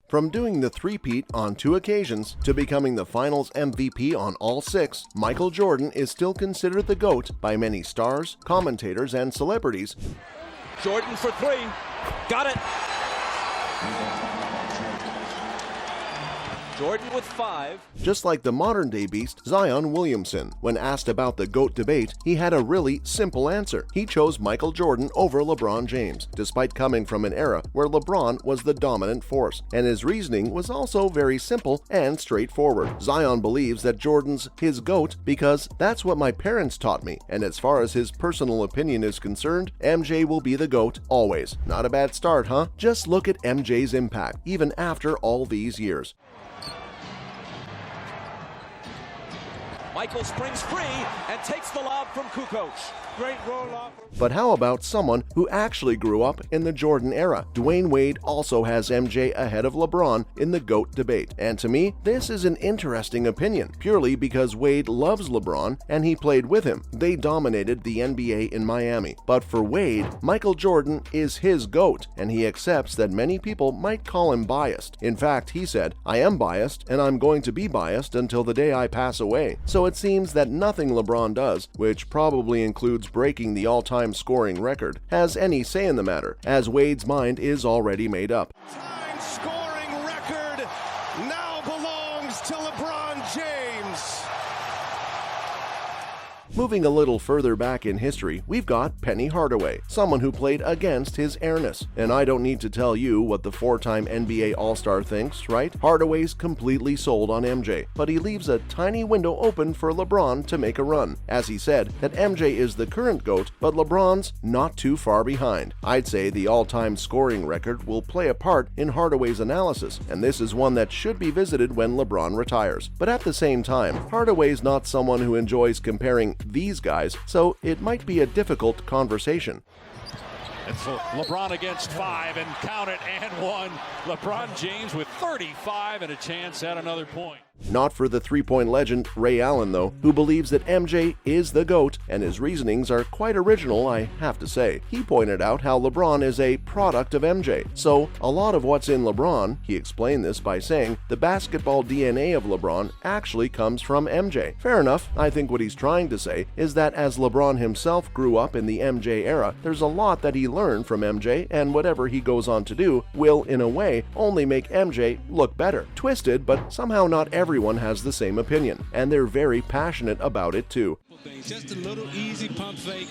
From doing the three-peat on 2 occasions to becoming the Finals MVP on all 6, Michael Jordan is still considered the GOAT by many stars, commentators, and celebrities. Jordan for 3. Got it. Jordan with 5. Just like the modern-day beast, Zion Williamson. When asked about the GOAT debate, he had a really simple answer. He chose Michael Jordan over LeBron James, despite coming from an era where LeBron was the dominant force. And his reasoning was also very simple and straightforward. Zion believes that Jordan's his GOAT because that's what my parents taught me, and as far as his personal opinion is concerned, MJ will be the GOAT always. Not a bad start, huh? Just look at MJ's impact, even after all these years. Michael springs free and takes the lob from Kukoc. Great roll-off. But how about someone who actually grew up in the Jordan era? Dwayne Wade also has MJ ahead of LeBron in the GOAT debate. And to me, this is an interesting opinion, purely because Wade loves LeBron and he played with him. They dominated the NBA in Miami. But for Wade, Michael Jordan is his GOAT, and he accepts that many people might call him biased. In fact, he said, "I am biased, and I'm going to be biased until the day I pass away." So it seems that nothing LeBron does, which probably includes breaking the all-time scoring record, has any say in the matter, as Wade's mind is already made up. Time scoring record now belongs to LeBron James. Moving a little further back in history, we've got Penny Hardaway, someone who played against his airness. And I don't need to tell you what the 4-time NBA All-Star thinks, right? Hardaway's completely sold on MJ, but he leaves a tiny window open for LeBron to make a run, as he said that MJ is the current GOAT, but LeBron's not too far behind. I'd say the all-time scoring record will play a part in Hardaway's analysis, and this is one that should be visited when LeBron retires. But at the same time, Hardaway's not someone who enjoys comparing these guys, so it might be a difficult conversation. It's LeBron against 5 and count it and 1. LeBron James with 35 and a chance at another point. Not for the three-point legend Ray Allen, though, who believes that MJ is the GOAT, and his reasonings are quite original, I have to say. He pointed out how LeBron is a product of MJ, so a lot of what's in LeBron, he explained this by saying the basketball DNA of LeBron actually comes from MJ. Fair enough. I think what he's trying to say is that as LeBron himself grew up in the MJ era, there's a lot that he learned from MJ, and whatever he goes on to do will, in a way, only make MJ look better. Twisted, but somehow not everyone has the same opinion, and they're very passionate about it too. Just a little easy pump fake,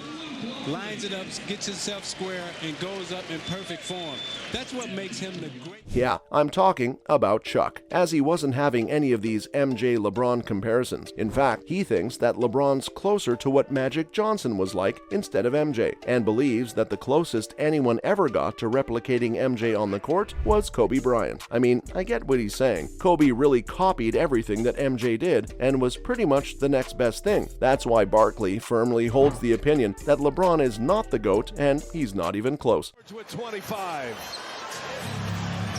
lines it up, gets himself square, and goes up in perfect form. That's what makes him the great. Yeah, I'm talking about Chuck, as he wasn't having any of these MJ-LeBron comparisons. In fact, he thinks that LeBron's closer to what Magic Johnson was like instead of MJ, and believes that the closest anyone ever got to replicating MJ on the court was Kobe Bryant. I mean, I get what he's saying. Kobe really copied everything that MJ did, and was pretty much the next best thing. That's why Barkley firmly holds the opinion that LeBron is not the GOAT, and he's not even close. With 25.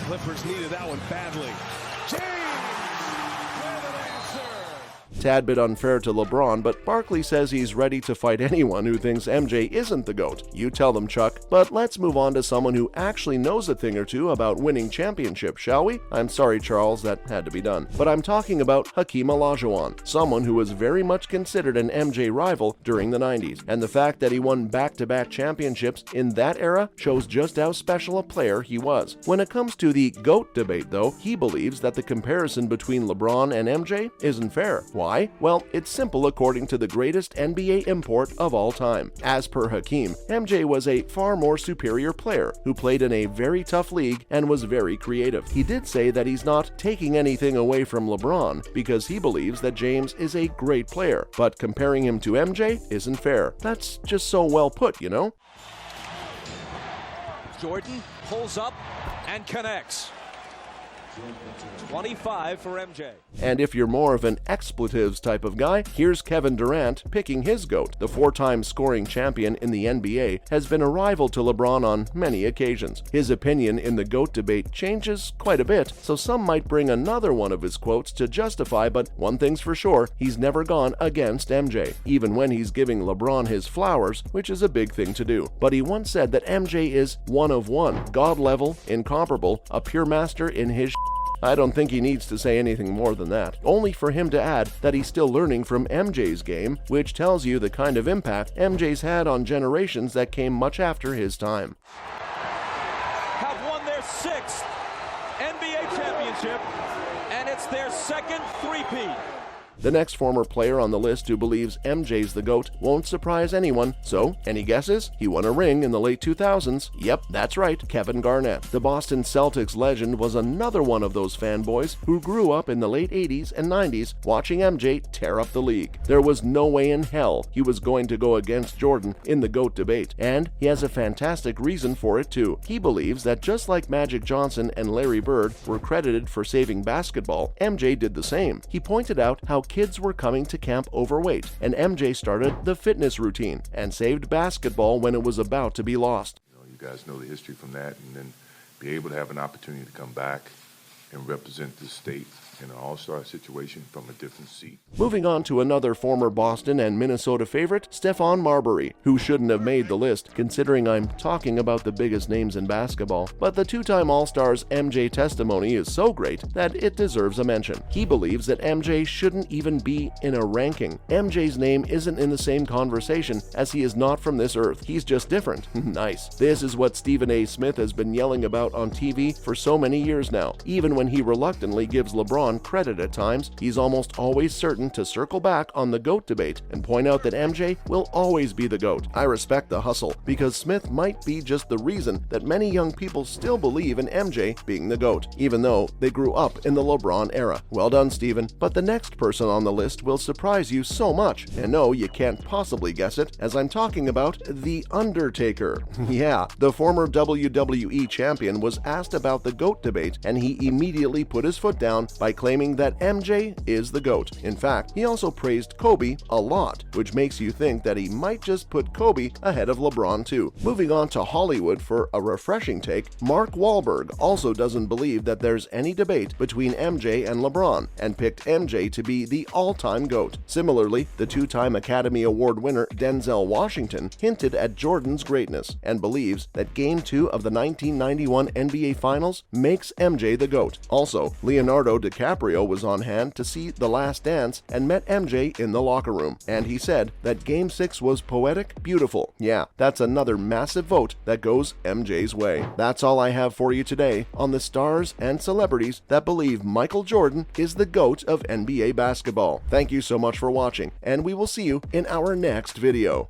Clippers needed that one badly. James with an answer. Tad bit unfair to LeBron, but Barkley says he's ready to fight anyone who thinks MJ isn't the GOAT. You tell them, Chuck. But let's move on to someone who actually knows a thing or two about winning championships, shall we? I'm sorry, Charles, that had to be done. But I'm talking about Hakeem Olajuwon, someone who was very much considered an MJ rival during the 90s. And the fact that he won back-to-back championships in that era shows just how special a player he was. When it comes to the GOAT debate, though, he believes that the comparison between LeBron and MJ isn't fair. Why? Well, it's simple according to the greatest NBA import of all time. As per Hakeem, MJ was a far more superior player who played in a very tough league and was very creative. He did say that he's not taking anything away from LeBron because he believes that James is a great player, but comparing him to MJ isn't fair. That's just so well put, you know? Jordan pulls up and connects. 25 for MJ. And if you're more of an expletives type of guy, here's Kevin Durant picking his GOAT. The 4-time scoring champion in the NBA has been a rival to LeBron on many occasions. His opinion in the GOAT debate changes quite a bit, so some might bring another one of his quotes to justify, but one thing's for sure, he's never gone against MJ, even when he's giving LeBron his flowers, which is a big thing to do. But he once said that MJ is one of one, God level, incomparable, a pure master in his I don't think he needs to say anything more than that, only for him to add that he's still learning from MJ's game, which tells you the kind of impact MJ's had on generations that came much after his time. Have won their 6th NBA championship, and it's their second three-peat. The next former player on the list who believes MJ's the GOAT won't surprise anyone. So, any guesses? He won a ring in the late 2000s. Yep, that's right, Kevin Garnett. The Boston Celtics legend was another one of those fanboys who grew up in the late 80s and 90s watching MJ tear up the league. There was no way in hell he was going to go against Jordan in the GOAT debate, and he has a fantastic reason for it too. He believes that just like Magic Johnson and Larry Bird were credited for saving basketball, MJ did the same. He pointed out how kids were coming to camp overweight, and MJ started the fitness routine and saved basketball when it was about to be lost. You guys know the history from that, and then be able to have an opportunity to come back and represent the state in an all-star situation from a different seat. Moving on to another former Boston and Minnesota favorite, Stephon Marbury, who shouldn't have made the list considering I'm talking about the biggest names in basketball. But the two-time All-Star's MJ testimony is so great that it deserves a mention. He believes that MJ shouldn't even be in a ranking. MJ's name isn't in the same conversation as he is not from this earth. He's just different. Nice. This is what Stephen A. Smith has been yelling about on TV for so many years now. Even when he reluctantly gives LeBron credit at times, he's almost always certain to circle back on the GOAT debate and point out that MJ will always be the GOAT. I respect the hustle, because Smith might be just the reason that many young people still believe in MJ being the GOAT, even though they grew up in the LeBron era. Well done, Stephen. But the next person on the list will surprise you so much, and no, you can't possibly guess it, as I'm talking about The Undertaker. Yeah, the former WWE champion was asked about the GOAT debate, and he immediately put his foot down by claiming that MJ is the GOAT. In fact, he also praised Kobe a lot, which makes you think that he might just put Kobe ahead of LeBron too. Moving on to Hollywood for a refreshing take, Mark Wahlberg also doesn't believe that there's any debate between MJ and LeBron, and picked MJ to be the all-time GOAT. Similarly, the two-time Academy Award winner Denzel Washington hinted at Jordan's greatness, and believes that Game 2 of the 1991 NBA Finals makes MJ the GOAT. Also, Leonardo DiCaprio was on hand to see The Last Dance and met MJ in the locker room, and he said that Game 6 was poetic, beautiful. Yeah, that's another massive vote that goes MJ's way. That's all I have for you today on the stars and celebrities that believe Michael Jordan is the GOAT of NBA basketball. Thank you so much for watching, and we will see you in our next video.